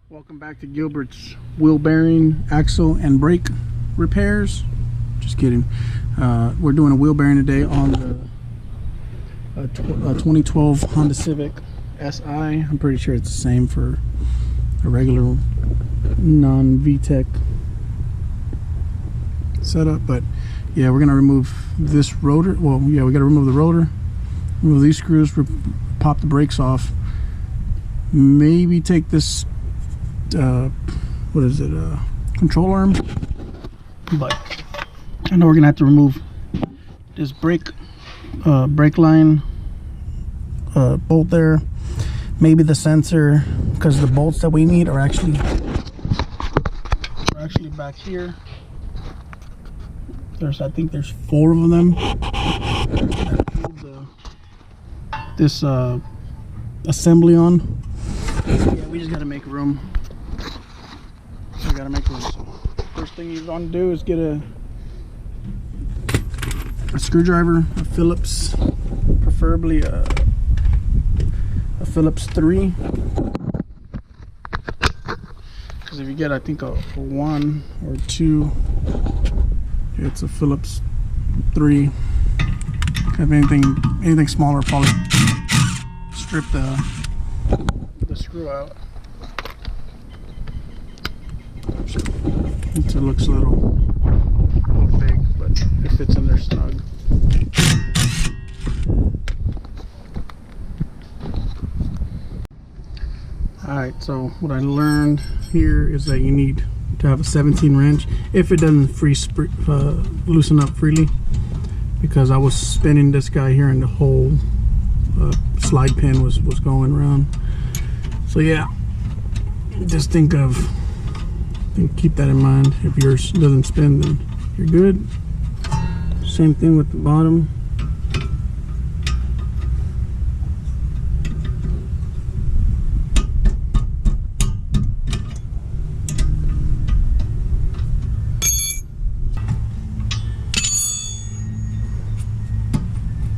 Welcome back to Gilbert's wheel bearing, axle, and brake repairs. Just kidding. We're doing a wheel bearing today on the 2012 Honda Civic SI. I'm pretty sure it's the same for a regular non-VTEC setup, but yeah, we're gonna remove this rotor. Well, yeah, we gotta remove the rotor, remove these screws, pop the brakes off, maybe take this what is it, control arm, but I know we're gonna have to remove this brake line bolt there, maybe the sensor, because the bolts that we need are actually back here. I think there's 4 of them that hold this assembly on. Yeah, we just gotta make room. We gotta make room. So first thing you want to do is get a screwdriver, a Phillips, preferably a Phillips 3. Because if you get, I think, a 1 or 2, it's a Phillips 3. If anything smaller, probably strip the screw out. It looks a little big, but it fits in there snug. Alright, so what I learned here is that you need to have a 17 wrench if it doesn't loosen up freely, because I was spinning this guy here and the whole slide pin was going around. So yeah, just keep that in mind. If yours doesn't spin, then you're good. Same thing with the bottom.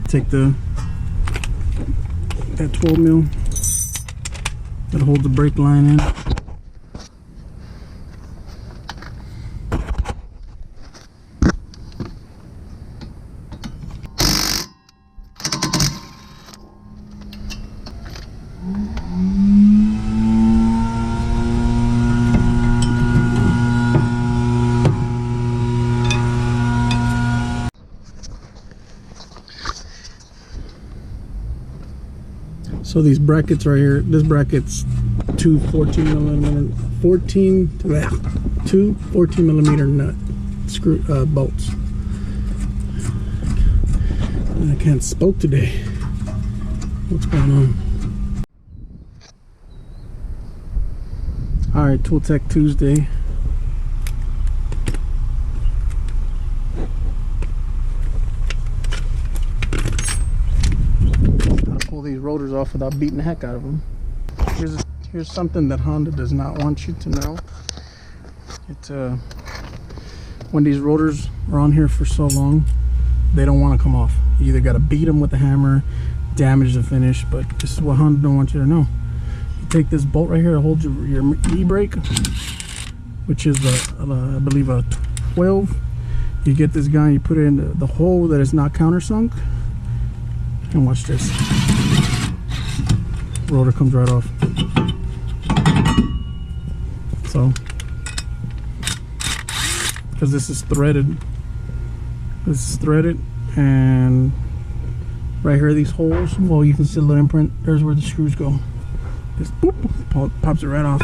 Take that 12 mil that holds the brake line in. So these brackets right here, this bracket's two 14 millimeter nut screw bolts. I can't spoke today. What's going on? All right, Tool Tech Tuesday. These rotors off without beating the heck out of them. Here's something that Honda does not want you to know. When these rotors are on here for so long, they don't want to come off. You either got to beat them with a hammer, damage the finish, but this is what Honda don't want you to know. You take this bolt right here that holds your e-brake, which is I believe a 12. You get this guy, you put it in the hole that is not countersunk, and watch this. Rotor comes right off. So, because this is threaded, and right here these holes, well, you can see the little imprint. There's where the screws go. Just boop, pops it right off.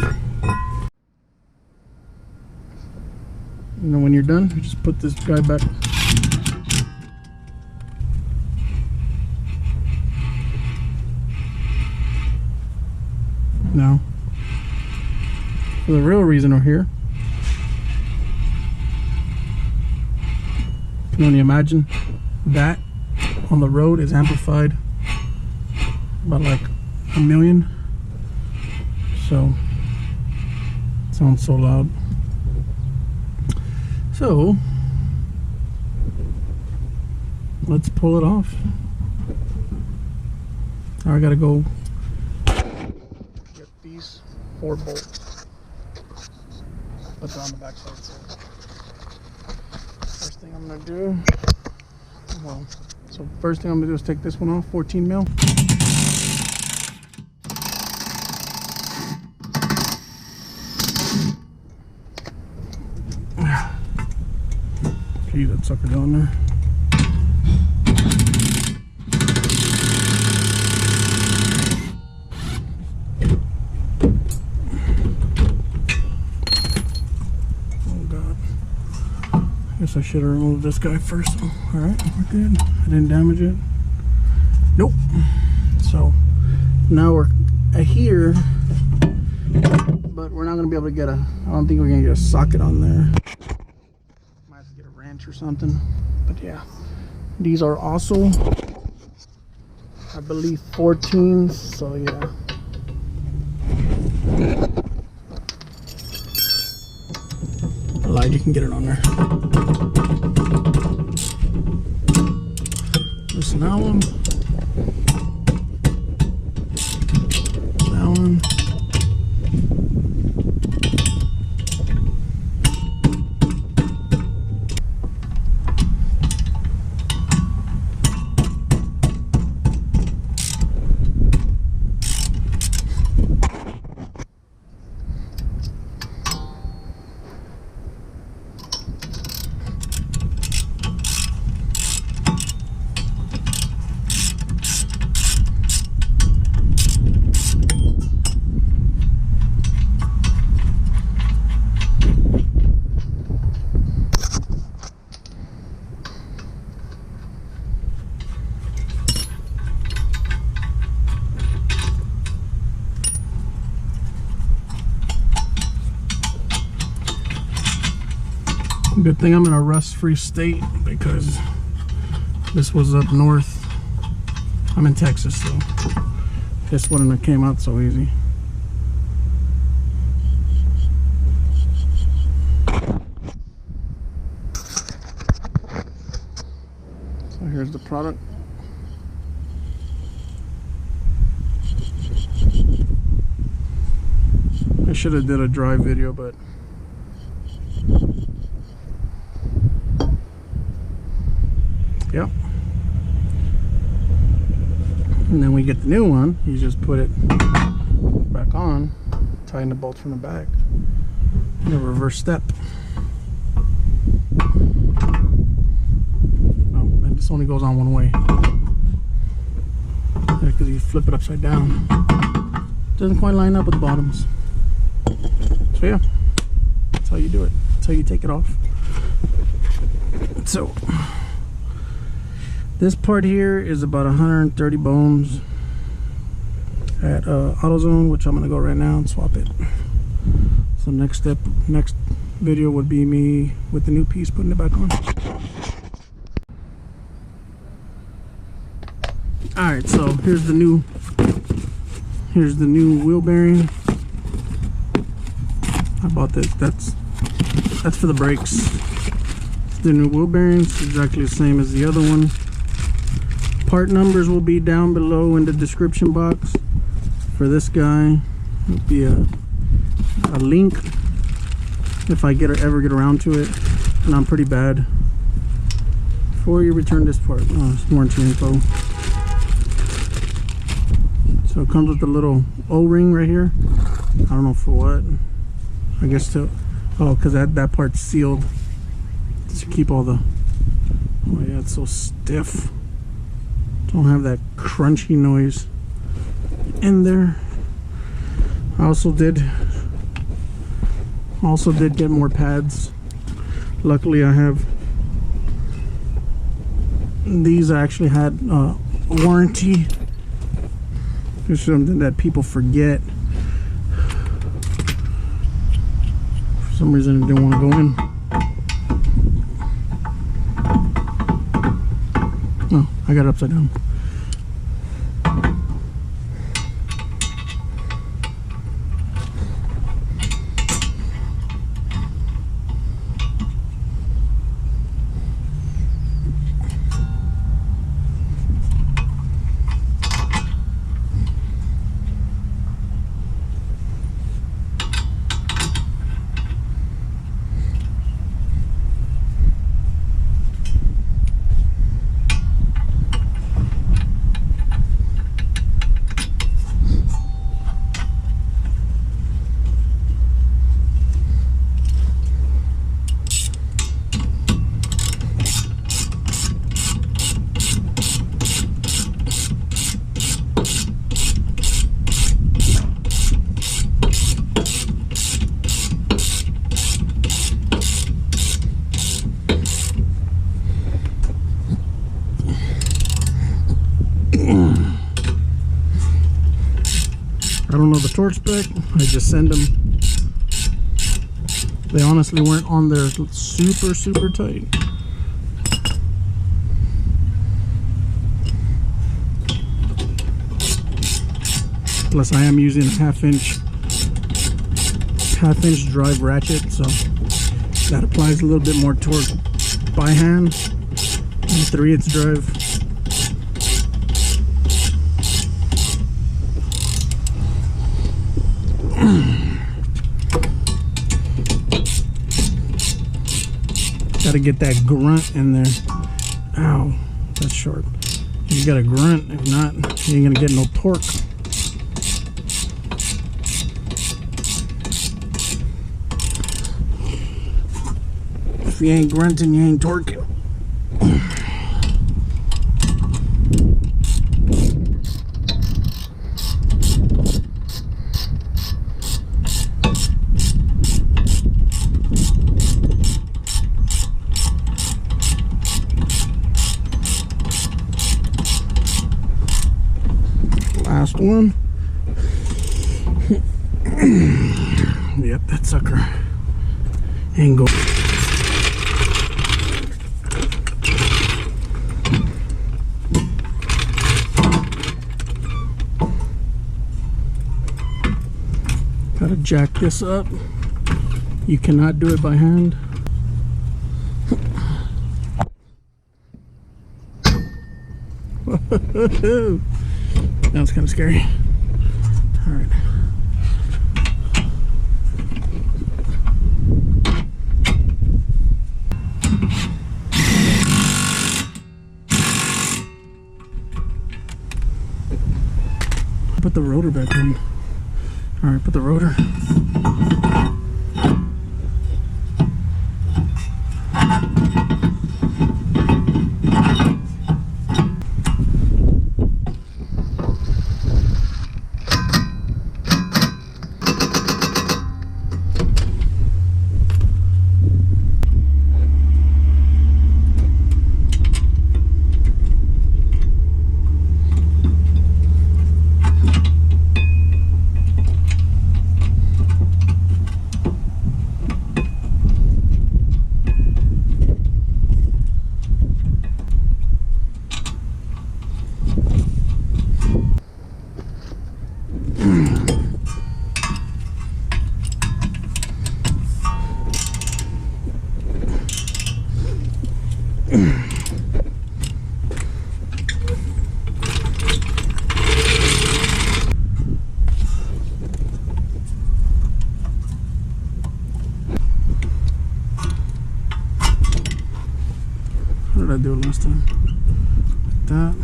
And then when you're done, you just put this guy back. Now, for the real reason we're here, you can only imagine that on the road is amplified about like 1 million. So, it sounds so loud. So, let's pull it off. Now I gotta go get these 4 bolts. put that on the back side. So first thing I'm gonna do, first thing I'm gonna do is take this one off, 14 mil. Gee, that sucker's on there. I should have removed this guy first. Alright, we're good. I didn't damage it. Nope. So now we're here, but we're not going to be able to get I don't think we're going to get a socket on there. Might have to get a wrench or something. But yeah, these are also, I believe, 14s. So yeah. I lied, you can get it on there. Loosen that one. That one. Good thing I'm in a rust-free state because this was up north. I'm in Texas, so this wouldn't have came out so easy. So here's the product. I should have did a dry video, but yep. And then we get the new one, you just put it back on, tighten the bolts from the back, and a reverse step. Oh, and this only goes on one way. Because you flip it upside down. It doesn't quite line up with the bottoms. So yeah, that's how you do it. That's how you take it off. So this part here is about 130 bones at AutoZone, which I'm going to go right now and swap it. So next video would be me with the new piece putting it back on. Alright, so here's the new wheel bearing. I bought this. That's for the brakes. The new wheel bearings, exactly the same as the other one. Part numbers will be down below in the description box. For this guy, it'll be a link if I ever get around to it, and I'm pretty bad. Before you return this part, it's warranty info. So it comes with a little O-ring right here. I don't know for what. I guess because that part's sealed to keep all the. Oh yeah, it's so stiff. Don't have that crunchy noise in there. I also did get more pads. Luckily I have these. I actually had a warranty. It's something that people forget. For some reason I didn't want to go in. Oh, I got it upside down. don't know the torque spec. I just send them. They honestly weren't on there super tight. Plus I am using a half-inch drive ratchet, so that applies a little bit more torque by hand than 3/8 drive. Gotta get that grunt in there. Ow, that's short. You gotta grunt, if not, you ain't gonna get no torque. If you ain't grunting, you ain't torquing. Last one. Yep, that sucker ain't going. Gotta jack this up. You cannot do it by hand. That was kind of scary. All right. Put the rotor back in. All right, put the rotor. What did I do last time? Like that.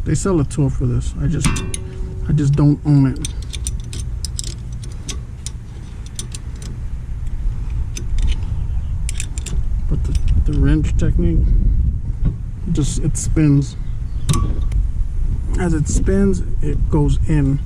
They sell a tool for this. I just don't own it. But the wrench technique, it spins. As it spins, it goes in.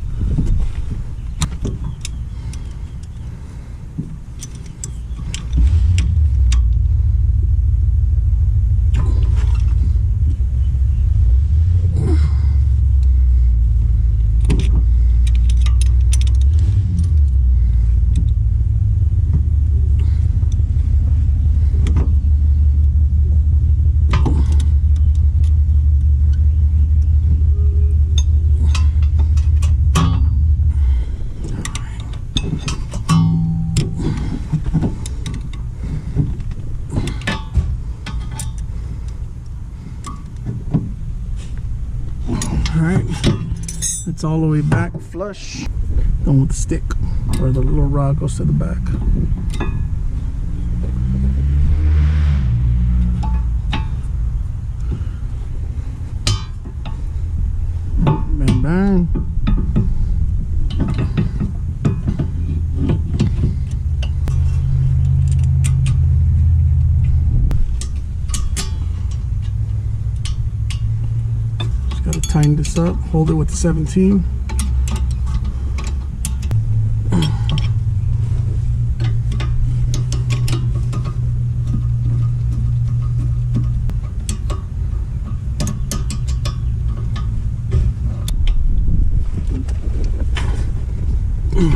Alright, it's all the way back flush. Going with the stick, or the little rod goes to the back. Bang, bang. Tighten this up, hold it with the 17. All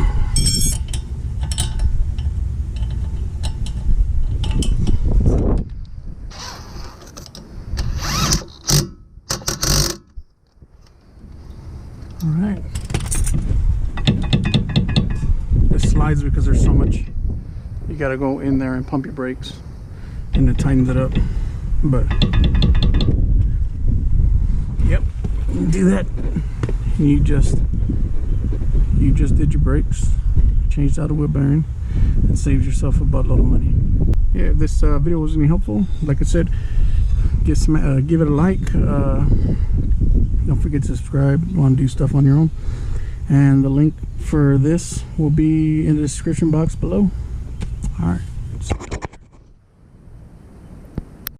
right. This slides because there's so much. You got to go in there and pump your brakes, and it tightens it up. But yep, do that. You just did your brakes, changed out a wheel bearing, and saved yourself a buttload of money. Yeah, if this video was any helpful, like I said, give it a like. Don't forget to subscribe. You want to do stuff on your own, and the link for this will be in the description box below. All right.